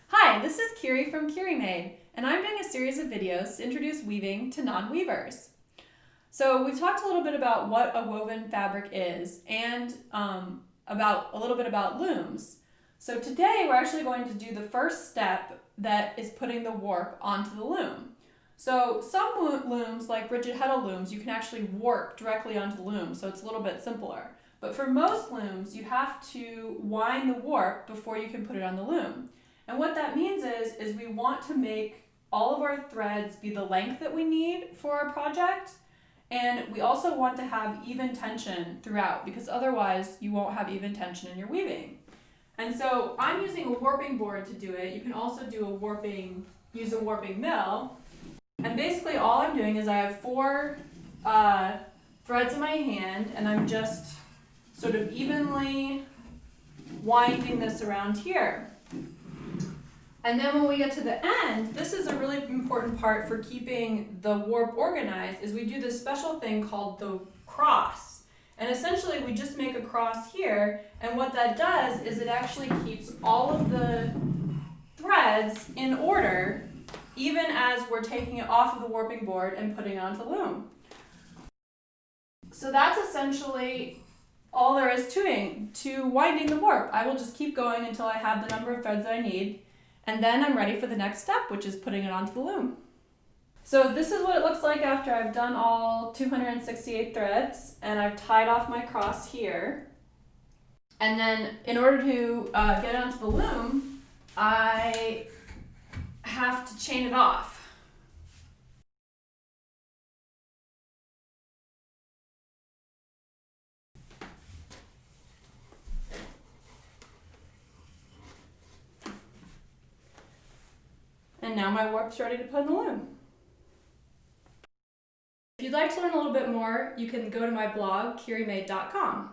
Hi, this is Kiri from Kiri Made, and I'm doing a series of videos to introduce weaving to non-weavers. So we've talked a little bit about what a woven fabric is and about a little bit about looms. So today we're actually going to do the first step that is putting the warp onto the loom. So some looms, like rigid heddle looms, you can actually warp directly onto the loom, so it's a little bit simpler. But for most looms, you have to wind the warp before you can put it on the loom. And what that means is we want to make all of our threads be the length that we need for our project. And we also want to have even tension throughout, because otherwise you won't have even tension in your weaving. And so I'm using a warping board to do it. You can also use a warping mill. And basically all I'm doing is I have four threads in my hand, and I'm just sort of evenly winding this around here. And then when we get to the end, this is a really important part for keeping the warp organized, is we do this special thing called the cross. And essentially we just make a cross here, and what that does is it actually keeps all of the threads in order, even as we're taking it off of the warping board and putting it onto the loom. So that's essentially all there is to winding the warp. I will just keep going until I have the number of threads that I need, and then I'm ready for the next step, which is putting it onto the loom. So this is what it looks like after I've done all 268 threads, and I've tied off my cross here. And then in order to get it onto the loom, I have to chain it off. And now my warp's ready to put in the loom. If you'd like to learn a little bit more, you can go to my blog, kirimade.com.